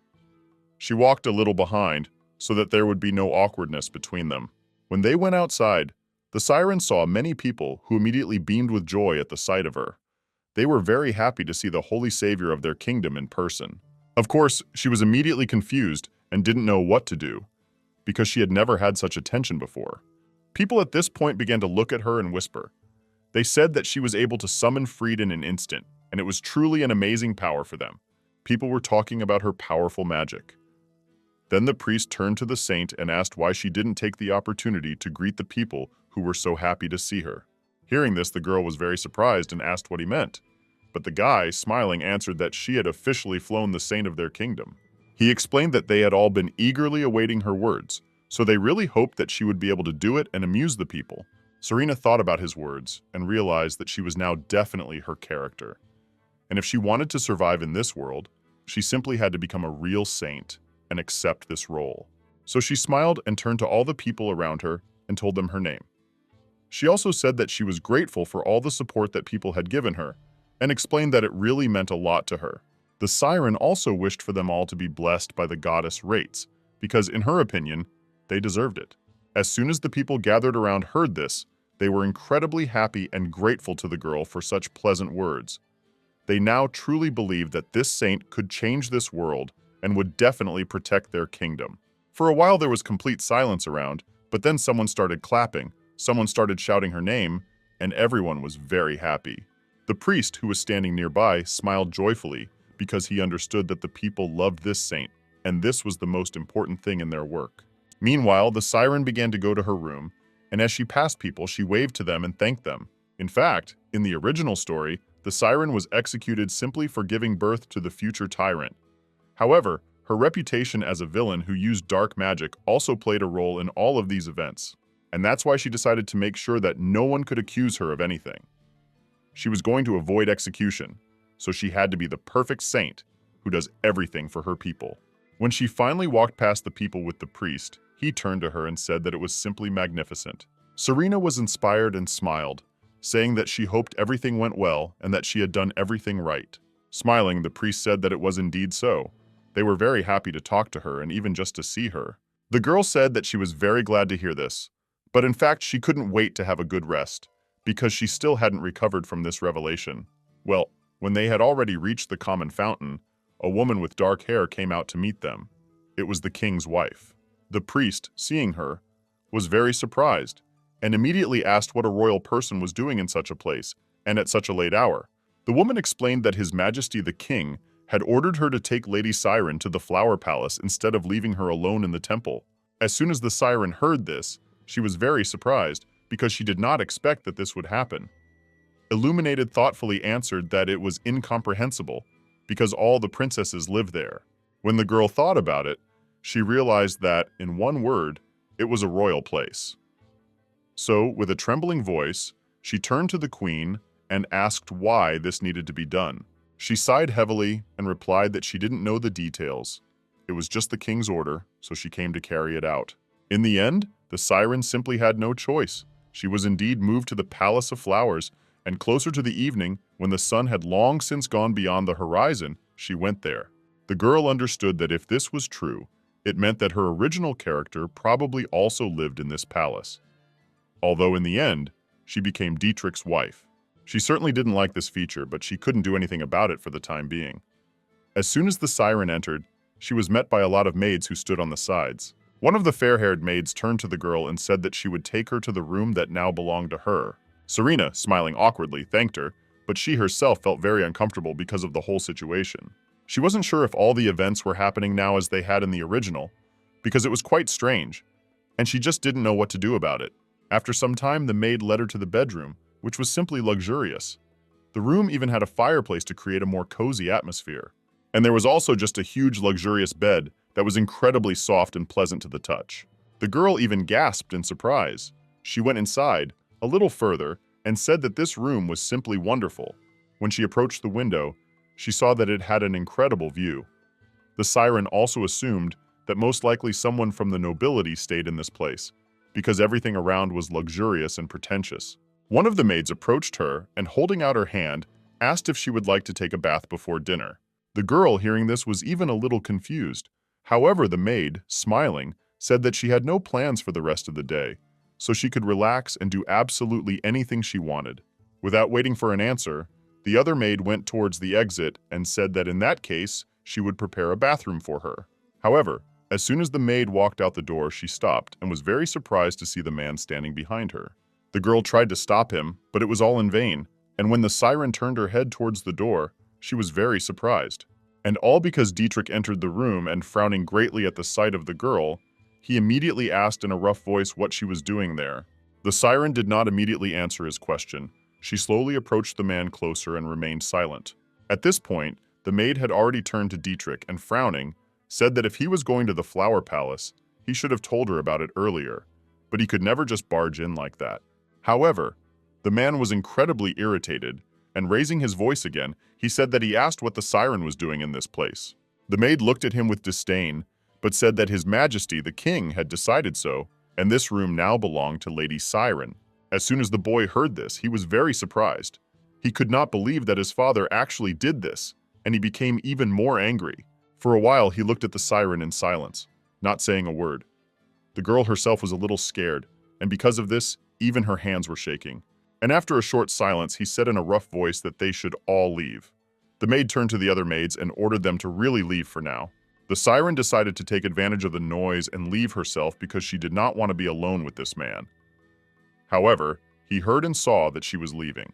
She walked a little behind, so that there would be no awkwardness between them. When they went outside, the Siren saw many people who immediately beamed with joy at the sight of her. They were very happy to see the holy savior of their kingdom in person. Of course, she was immediately confused and didn't know what to do, because she had never had such attention before. People at this point began to look at her and whisper. They said that she was able to summon Freed in an instant, and it was truly an amazing power for them. People were talking about her powerful magic. Then the priest turned to the saint and asked why she didn't take the opportunity to greet the people who were so happy to see her. Hearing this, the girl was very surprised and asked what he meant. But the guy, smiling, answered that she had officially flown the saint of their kingdom. He explained that they had all been eagerly awaiting her words, so they really hoped that she would be able to do it and amuse the people. Serena thought about his words and realized that she was now definitely her character. And if she wanted to survive in this world, she simply had to become a real saint and accept this role. So she smiled and turned to all the people around her and told them her name. She also said that she was grateful for all the support that people had given her, and explained that it really meant a lot to her. The Siren also wished for them all to be blessed by the goddess Rates, because in her opinion, they deserved it. As soon as the people gathered around heard this, they were incredibly happy and grateful to the girl for such pleasant words. They now truly believed that this saint could change this world and would definitely protect their kingdom. For a while there was complete silence around, but then someone started clapping, someone started shouting her name, and everyone was very happy. The priest, who was standing nearby, smiled joyfully because he understood that the people loved this saint, and this was the most important thing in their work. Meanwhile, the Siren began to go to her room, and as she passed people, she waved to them and thanked them. In fact, in the original story, the Siren was executed simply for giving birth to the future tyrant. However, her reputation as a villain who used dark magic also played a role in all of these events, and that's why she decided to make sure that no one could accuse her of anything. She was going to avoid execution, so she had to be the perfect saint who does everything for her people. When she finally walked past the people with the priest, he turned to her and said that it was simply magnificent. Serena was inspired and smiled, saying that she hoped everything went well and that she had done everything right. Smiling, the priest said that it was indeed so. They were very happy to talk to her and even just to see her. The girl said that she was very glad to hear this, but in fact she couldn't wait to have a good rest, because she still hadn't recovered from this revelation. Well, when they had already reached the common fountain, a woman with dark hair came out to meet them. It was the king's wife. The priest, seeing her, was very surprised, and immediately asked what a royal person was doing in such a place, and at such a late hour. The woman explained that His Majesty the King had ordered her to take Lady Siren to the Flower Palace instead of leaving her alone in the temple. As soon as the Siren heard this, she was very surprised, because she did not expect that this would happen. Illuminated thoughtfully answered that it was incomprehensible, because all the princesses lived there. When the girl thought about it, she realized that, in one word, it was a royal place. So, with a trembling voice, she turned to the queen and asked why this needed to be done. She sighed heavily and replied that she didn't know the details. It was just the king's order, so she came to carry it out. In the end, the siren simply had no choice. She was indeed moved to the Palace of Flowers, and closer to the evening, when the sun had long since gone beyond the horizon, she went there. The girl understood that if this was true, it meant that her original character probably also lived in this palace. Although in the end, she became Dietrich's wife. She certainly didn't like this feature, but she couldn't do anything about it for the time being. As soon as the siren entered, she was met by a lot of maids who stood on the sides. One of the fair-haired maids turned to the girl and said that she would take her to the room that now belonged to her. Serena, smiling awkwardly, thanked her, but she herself felt very uncomfortable because of the whole situation. She wasn't sure if all the events were happening now as they had in the original, because it was quite strange, and she just didn't know what to do about it. After some time, the maid led her to the bedroom, which was simply luxurious. The room even had a fireplace to create a more cozy atmosphere. And there was also just a huge luxurious bed that was incredibly soft and pleasant to the touch. The girl even gasped in surprise. She went inside, a little further, and said that this room was simply wonderful. When she approached the window, she saw that it had an incredible view. The siren also assumed that most likely someone from the nobility stayed in this place, because everything around was luxurious and pretentious. One of the maids approached her and, holding out her hand, asked if she would like to take a bath before dinner. The girl, hearing this, was even a little confused. However, the maid, smiling, said that she had no plans for the rest of the day, so she could relax and do absolutely anything she wanted. Without waiting for an answer, the other maid went towards the exit and said that in that case, she would prepare a bathroom for her. However, as soon as the maid walked out the door, she stopped and was very surprised to see the man standing behind her. The girl tried to stop him, but it was all in vain, and when the siren turned her head towards the door, she was very surprised. And all because Dietrich entered the room and, frowning greatly at the sight of the girl, he immediately asked in a rough voice what she was doing there. The siren did not immediately answer his question. She slowly approached the man closer and remained silent. At this point, the maid had already turned to Dietrich and, frowning, said that if he was going to the Flower Palace, he should have told her about it earlier, but he could never just barge in like that. However, the man was incredibly irritated, and raising his voice again, he said that he asked what the siren was doing in this place. The maid looked at him with disdain, but said that His Majesty the King had decided so, and this room now belonged to Lady Siren. As soon as the boy heard this, he was very surprised. He could not believe that his father actually did this, and he became even more angry. For a while, he looked at the siren in silence, not saying a word. The girl herself was a little scared, and because of this, even her hands were shaking. And after a short silence, he said in a rough voice that they should all leave. The maid turned to the other maids and ordered them to really leave for now. The siren decided to take advantage of the noise and leave herself because she did not want to be alone with this man. However, he heard and saw that she was leaving.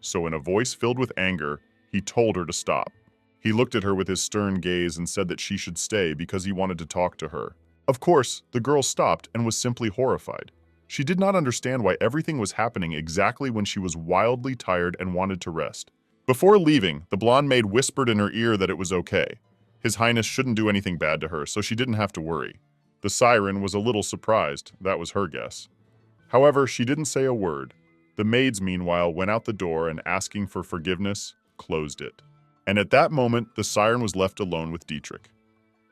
So in a voice filled with anger, he told her to stop. He looked at her with his stern gaze and said that she should stay because he wanted to talk to her. Of course, the girl stopped and was simply horrified. She did not understand why everything was happening exactly when she was wildly tired and wanted to rest. Before leaving, the blonde maid whispered in her ear that it was okay. His Highness shouldn't do anything bad to her, so she didn't have to worry. The siren was a little surprised, that was her guess. However, she didn't say a word. The maids, meanwhile, went out the door and, asking for forgiveness, closed it. And at that moment, the siren was left alone with Dietrich.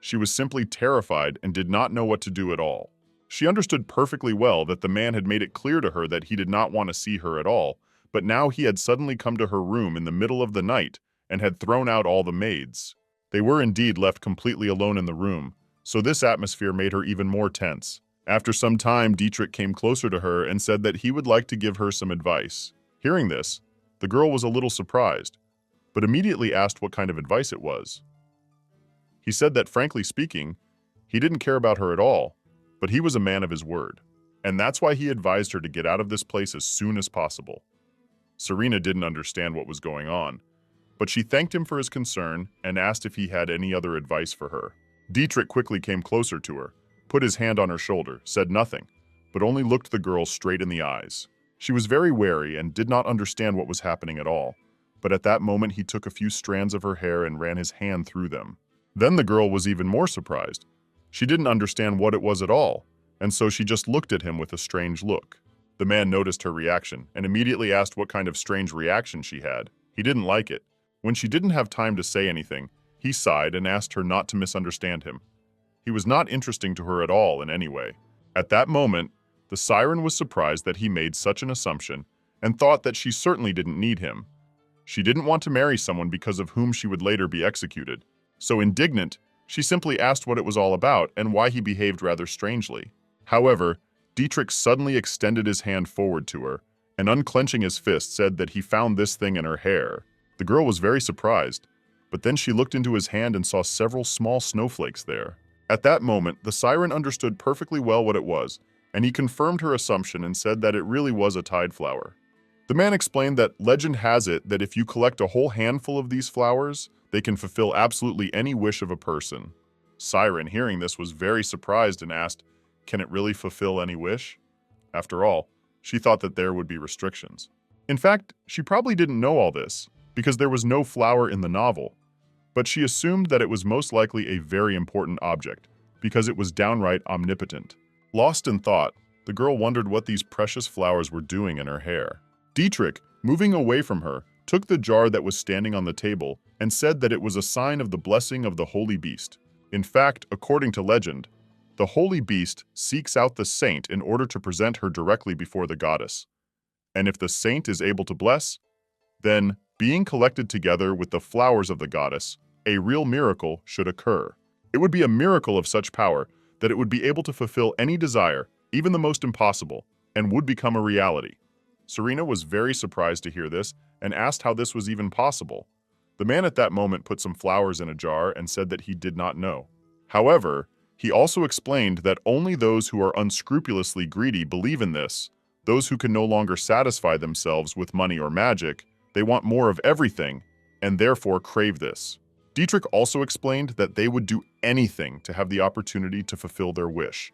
She was simply terrified and did not know what to do at all. She understood perfectly well that the man had made it clear to her that he did not want to see her at all, but now he had suddenly come to her room in the middle of the night and had thrown out all the maids. They were indeed left completely alone in the room, so this atmosphere made her even more tense. After some time, Dietrich came closer to her and said that he would like to give her some advice. Hearing this, the girl was a little surprised, but immediately asked what kind of advice it was. He said that, frankly speaking, he didn't care about her at all, but he was a man of his word, and that's why he advised her to get out of this place as soon as possible. Serena didn't understand what was going on, but she thanked him for his concern and asked if he had any other advice for her. Dietrich quickly came closer to her, put his hand on her shoulder, said nothing, but only looked the girl straight in the eyes. She was very wary and did not understand what was happening at all, but at that moment he took a few strands of her hair and ran his hand through them. Then the girl was even more surprised. She didn't understand what it was at all, and so she just looked at him with a strange look. The man noticed her reaction and immediately asked what kind of strange reaction she had. He didn't like it. When she didn't have time to say anything, he sighed and asked her not to misunderstand him. He was not interesting to her at all in any way. At that moment, the siren was surprised that he made such an assumption and thought that she certainly didn't need him. She didn't want to marry someone because of whom she would later be executed. So indignant, she simply asked what it was all about and why he behaved rather strangely. However, Dietrich suddenly extended his hand forward to her and, unclenching his fist, said that he found this thing in her hair. The girl was very surprised, but then she looked into his hand and saw several small snowflakes there. At that moment, the siren understood perfectly well what it was, and he confirmed her assumption and said that it really was a tide flower. The man explained that legend has it that if you collect a whole handful of these flowers, they can fulfill absolutely any wish of a person. Siren, hearing this, was very surprised and asked, "Can it really fulfill any wish?" After all, she thought that there would be restrictions. In fact, she probably didn't know all this, because there was no flower in the novel, but she assumed that it was most likely a very important object, because it was downright omnipotent. Lost in thought, the girl wondered what these precious flowers were doing in her hair. Dietrich, moving away from her, took the jar that was standing on the table and said that it was a sign of the blessing of the holy beast. In fact, according to legend, the holy beast seeks out the saint in order to present her directly before the goddess. And if the saint is able to bless, then, being collected together with the flowers of the goddess, a real miracle should occur. It would be a miracle of such power that it would be able to fulfill any desire, even the most impossible, and would become a reality. Serena was very surprised to hear this and asked how this was even possible. The man at that moment put some flowers in a jar and said that he did not know. However, he also explained that only those who are unscrupulously greedy believe in this. Those who can no longer satisfy themselves with money or magic, they want more of everything, and therefore crave this. Dietrich also explained that they would do anything to have the opportunity to fulfill their wish.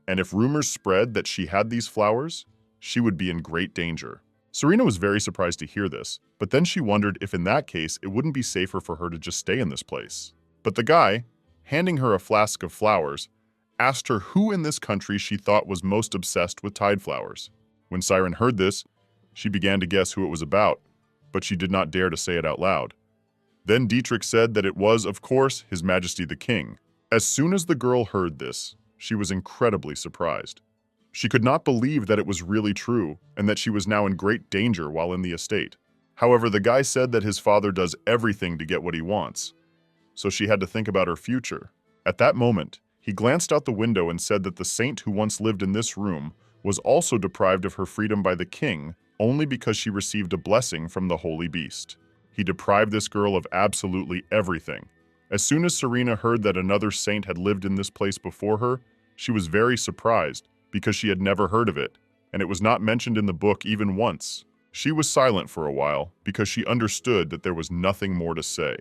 And if rumors spread that she had these flowers, she would be in great danger. Serena was very surprised to hear this, but then she wondered if in that case it wouldn't be safer for her to just stay in this place. But the guy, handing her a flask of flowers, asked her who in this country she thought was most obsessed with tide flowers. When Siren heard this, she began to guess who it was about, but she did not dare to say it out loud. Then Dietrich said that it was, of course, His Majesty the King. As soon as the girl heard this, she was incredibly surprised. She could not believe that it was really true and that she was now in great danger while in the estate. However, the guy said that his father does everything to get what he wants, so she had to think about her future. At that moment, he glanced out the window and said that the saint who once lived in this room was also deprived of her freedom by the king only because she received a blessing from the holy beast. He deprived this girl of absolutely everything. As soon as Serena heard that another saint had lived in this place before her, she was very surprised because she had never heard of it, and it was not mentioned in the book even once. She was silent for a while because she understood that there was nothing more to say.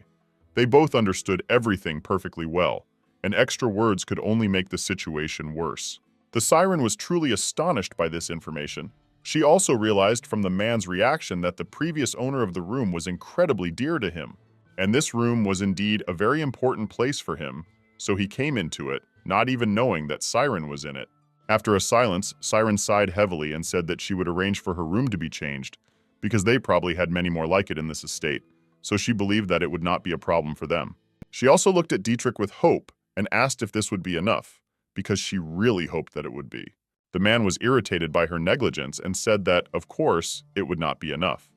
They both understood everything perfectly well, and extra words could only make the situation worse. The siren was truly astonished by this information. She also realized from the man's reaction that the previous owner of the room was incredibly dear to him, and this room was indeed a very important place for him, so he came into it, not even knowing that Siren was in it. After a silence, Siren sighed heavily and said that she would arrange for her room to be changed, because they probably had many more like it in this estate, so she believed that it would not be a problem for them. She also looked at Dietrich with hope and asked if this would be enough, because she really hoped that it would be. The man was irritated by her negligence and said that, of course, it would not be enough.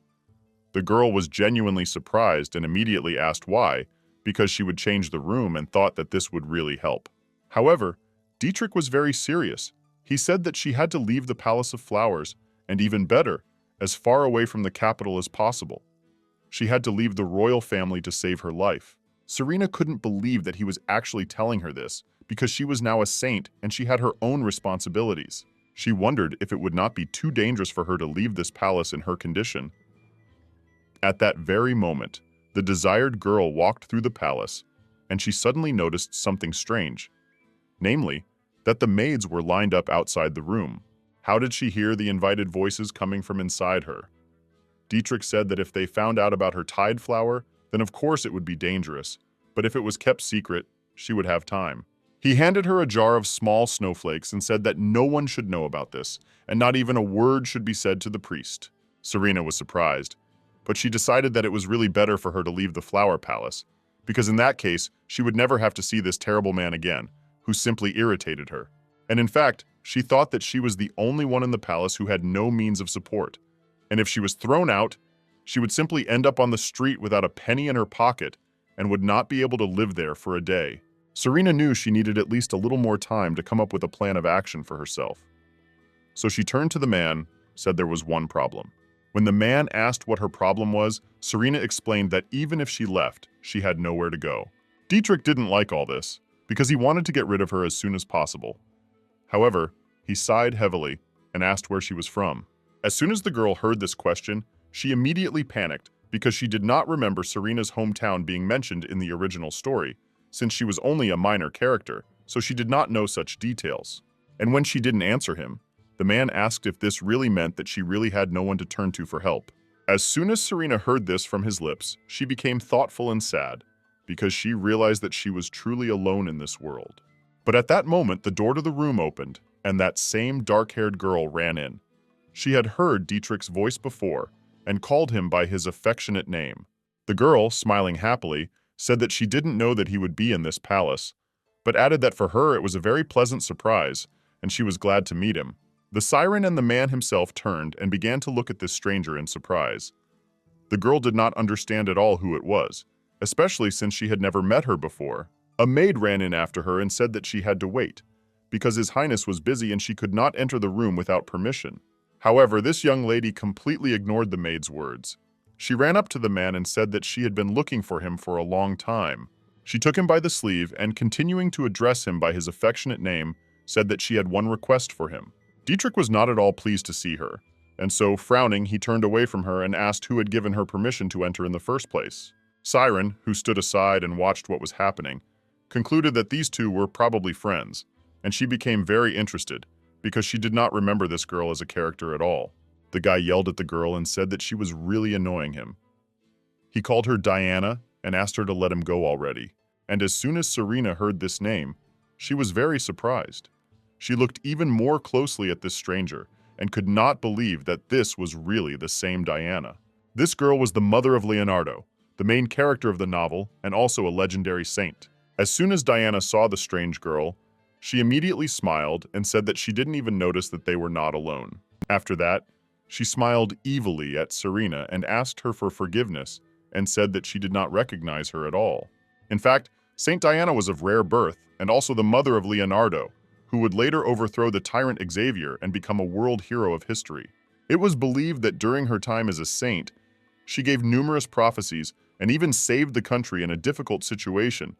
The girl was genuinely surprised and immediately asked why, because she would change the room and thought that this would really help. However, Dietrich was very serious. He said that she had to leave the Palace of Flowers, and even better, as far away from the capital as possible. She had to leave the royal family to save her life. Serena couldn't believe that he was actually telling her this, because she was now a saint and she had her own responsibilities. She wondered if it would not be too dangerous for her to leave this palace in her condition. At that very moment, the desired girl walked through the palace, and she suddenly noticed something strange. Namely, that the maids were lined up outside the room. How did she hear the invited voices coming from inside her? Dietrich said that if they found out about her tide flower, then of course it would be dangerous, but if it was kept secret, she would have time. He handed her a jar of small snowflakes and said that no one should know about this, and not even a word should be said to the priest. Serena was surprised, but she decided that it was really better for her to leave the flower palace, because in that case, she would never have to see this terrible man again, who simply irritated her. And in fact, she thought that she was the only one in the palace who had no means of support. And if she was thrown out, she would simply end up on the street without a penny in her pocket and would not be able to live there for a day. Serena knew she needed at least a little more time to come up with a plan of action for herself. So she turned to the man, said there was one problem. When the man asked what her problem was, Serena explained that even if she left, she had nowhere to go. Dietrich didn't like all this, because he wanted to get rid of her as soon as possible. However, he sighed heavily and asked where she was from. As soon as the girl heard this question, she immediately panicked because she did not remember Serena's hometown being mentioned in the original story, since she was only a minor character, so she did not know such details. And when she didn't answer him, the man asked if this really meant that she really had no one to turn to for help. As soon as Serena heard this from his lips, she became thoughtful and sad, because she realized that she was truly alone in this world. But at that moment, the door to the room opened, and that same dark-haired girl ran in. She had heard Dietrich's voice before, and called him by his affectionate name. The girl, smiling happily, said that she didn't know that he would be in this palace, but added that for her it was a very pleasant surprise, and she was glad to meet him. The siren and the man himself turned and began to look at this stranger in surprise. The girl did not understand at all who it was, especially since she had never met her before. A maid ran in after her and said that she had to wait, because His Highness was busy and she could not enter the room without permission. However, this young lady completely ignored the maid's words. She ran up to the man and said that she had been looking for him for a long time. She took him by the sleeve and, continuing to address him by his affectionate name, said that she had one request for him. Dietrich was not at all pleased to see her, and so, frowning, he turned away from her and asked who had given her permission to enter in the first place. Siren, who stood aside and watched what was happening, concluded that these two were probably friends, and she became very interested, because she did not remember this girl as a character at all. The guy yelled at the girl and said that she was really annoying him. He called her Diana and asked her to let him go already, and as soon as Serena heard this name, she was very surprised. She looked even more closely at this stranger and could not believe that this was really the same Diana. This girl was the mother of Leonardo, the main character of the novel and also a legendary saint. As soon as Diana saw the strange girl, she immediately smiled and said that she didn't even notice that they were not alone. After that, she smiled evilly at Serena and asked her for forgiveness and said that she did not recognize her at all. In fact, Saint Diana was of rare birth and also the mother of Leonardo, who would later overthrow the tyrant Xavier and become a world hero of history. It was believed that during her time as a saint, she gave numerous prophecies and even saved the country in a difficult situation,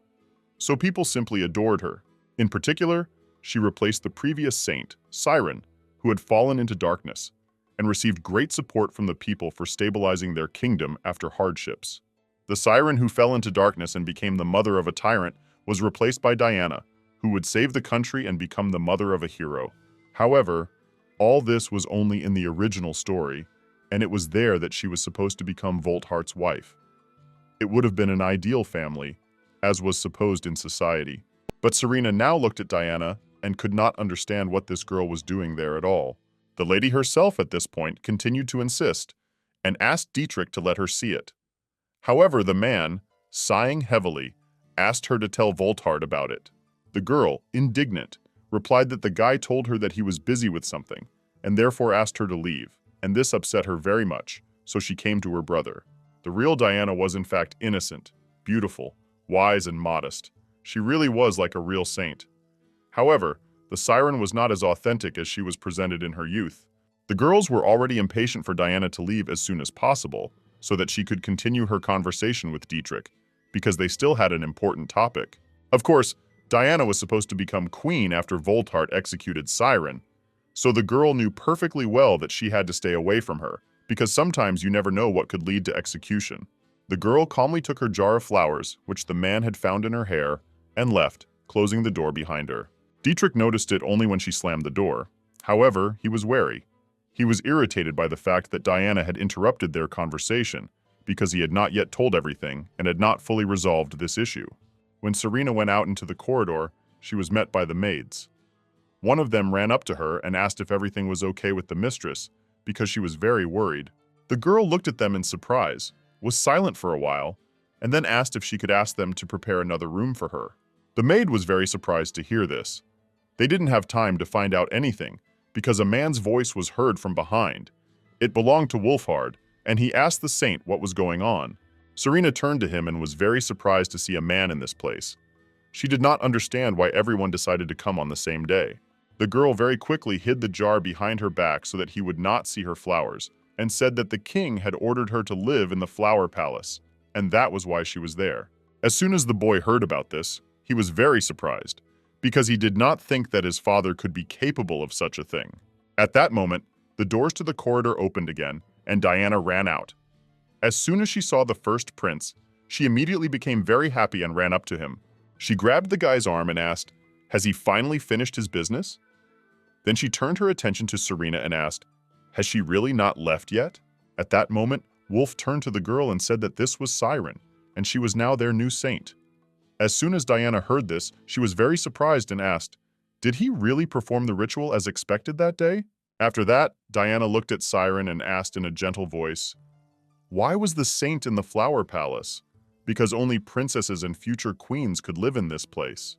so people simply adored her. In particular, she replaced the previous saint, Siren, who had fallen into darkness, and received great support from the people for stabilizing their kingdom after hardships. The Siren who fell into darkness and became the mother of a tyrant was replaced by Diana, who would save the country and become the mother of a hero. However, all this was only in the original story, and it was there that she was supposed to become Volthart's wife. It would have been an ideal family, as was supposed in society. But Serena now looked at Diana and could not understand what this girl was doing there at all. The lady herself at this point continued to insist, and asked Dietrich to let her see it. However, the man, sighing heavily, asked her to tell Volthart about it. The girl, indignant, replied that the guy told her that he was busy with something, and therefore asked her to leave, and this upset her very much, so she came to her brother. The real Diana was in fact innocent, beautiful, wise and modest. She really was like a real saint. However, the Siren was not as authentic as she was presented in her youth. The girls were already impatient for Diana to leave as soon as possible, so that she could continue her conversation with Dietrich, because they still had an important topic. Of course, Diana was supposed to become queen after Volthart executed Siren, so the girl knew perfectly well that she had to stay away from her, because sometimes you never know what could lead to execution. The girl calmly took her jar of flowers, which the man had found in her hair, and left, closing the door behind her. Dietrich noticed it only when she slammed the door. However, he was wary. He was irritated by the fact that Diana had interrupted their conversation, because he had not yet told everything and had not fully resolved this issue. When Serena went out into the corridor, she was met by the maids. One of them ran up to her and asked if everything was okay with the mistress, because she was very worried. The girl looked at them in surprise, was silent for a while, and then asked if she could ask them to prepare another room for her. The maid was very surprised to hear this. They didn't have time to find out anything, because a man's voice was heard from behind. It belonged to Wolfhard, and he asked the saint what was going on. Serena turned to him and was very surprised to see a man in this place. She did not understand why everyone decided to come on the same day. The girl very quickly hid the jar behind her back so that he would not see her flowers, and said that the king had ordered her to live in the flower palace, and that was why she was there. As soon as the boy heard about this, he was very surprised, because he did not think that his father could be capable of such a thing. At that moment, the doors to the corridor opened again, and Diana ran out. As soon as she saw the first prince, she immediately became very happy and ran up to him. She grabbed the guy's arm and asked, "Has he finally finished his business?" Then she turned her attention to Serena and asked, "Has she really not left yet?" At that moment, Wolf turned to the girl and said that this was Siren, and she was now their new saint. As soon as Diana heard this, she was very surprised and asked, "Did he really perform the ritual as expected that day?" After that, Diana looked at Siren and asked in a gentle voice, "Why was the saint in the flower palace?" "Because only princesses and future queens could live in this place."